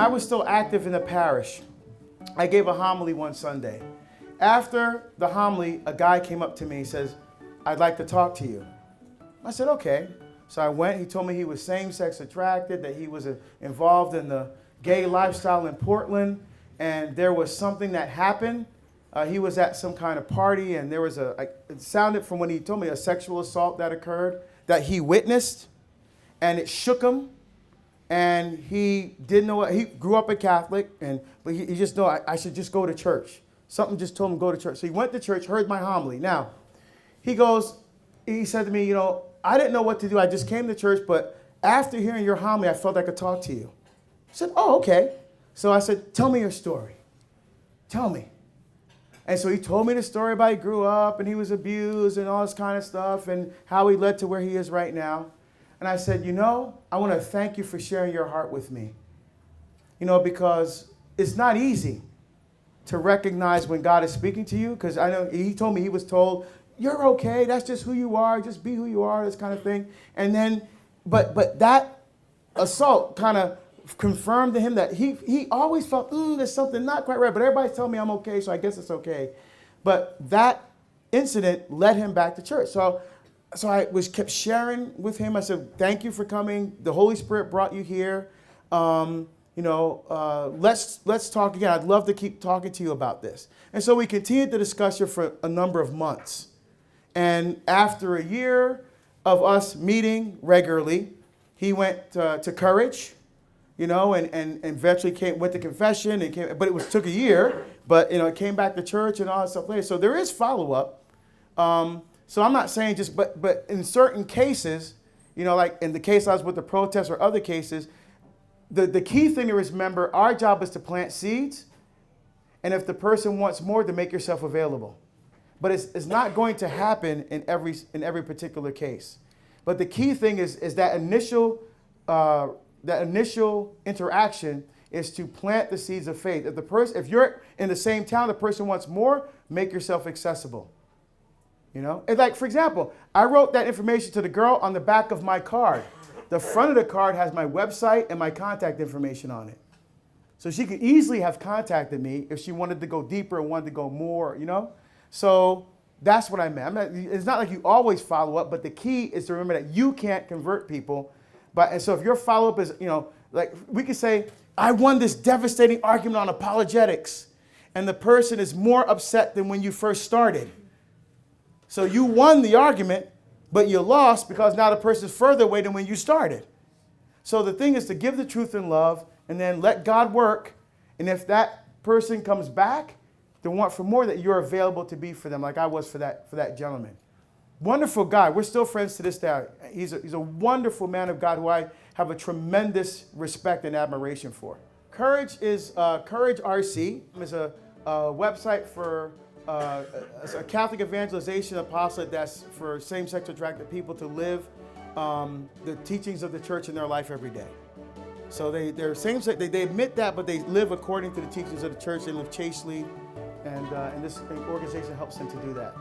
I was still active in the parish. I gave a homily one Sunday. After the homily, a guy came up to me and says, "I'd like to talk to you." I said, "Okay." So I went. He told me he was same-sex attracted, that he was involved in the gay lifestyle in Portland, and there was something that happened. He was at some kind of party, and there was it sounded from when he told me, a sexual assault that occurred that he witnessed, and it shook him. And he didn't know what, he grew up a Catholic, but he just knew I should just go to church. Something just told him to go to church. So he went to church, heard my homily. Now, he said to me, I didn't know what to do. I just came to church, but after hearing your homily, I felt I could talk to you. I said, "Oh, okay." So I said, "Tell me your story. Tell me." And so he told me the story about he grew up and he was abused and all this kind of stuff and how he led to where he is right now. And I said, I want to thank you for sharing your heart with me. Because it's not easy to recognize when God is speaking to you, because I know he told me he was told, "You're okay, that's just who you are, just be who you are," this kind of thing. And then, but that assault kind of confirmed to him that he always felt, there's something not quite right, but everybody's telling me I'm okay, so I guess it's okay. But that incident led him back to church. So I kept sharing with him. I said, "Thank you for coming. The Holy Spirit brought you here. Let's talk again. I'd love to keep talking to you about this." And so we continued the discussion for a number of months. And after a year of us meeting regularly, he went to Courage, and eventually went to confession. But it took a year. But it came back to church and all that stuff later. So there is follow-up. So I'm not saying but in certain cases, like in the case I was with the protests or other cases, the key thing to remember, our job is to plant seeds, and if the person wants more, to make yourself available. But it's not going to happen in every particular case. But the key thing is that initial interaction is to plant the seeds of faith. If you're in the same town, the person wants more, make yourself accessible. And like, for example, I wrote that information to the girl on the back of my card. The front of the card has my website and my contact information on it. So she could easily have contacted me if she wanted to go deeper and wanted to go more, So that's what I meant. It's not like you always follow up, but the key is to remember that you can't convert people. And so if your follow-up is, like we could say, "I won this devastating argument on apologetics," and the person is more upset than when you first started. So you won the argument, but you lost because now the person's further away than when you started. So the thing is to give the truth in love and then let God work. And if that person comes back to want for more, that you're available to be for them, like I was for that gentleman. Wonderful guy. We're still friends to this day. He's a wonderful man of God who I have a tremendous respect and admiration for. Courage is Courage RC. It's a website for a Catholic evangelization apostolate that's for same-sex attracted people to live the teachings of the church in their life every day. So they're same-sex. They admit that, but they live according to the teachings of the church. They live chastely, and this organization helps them to do that.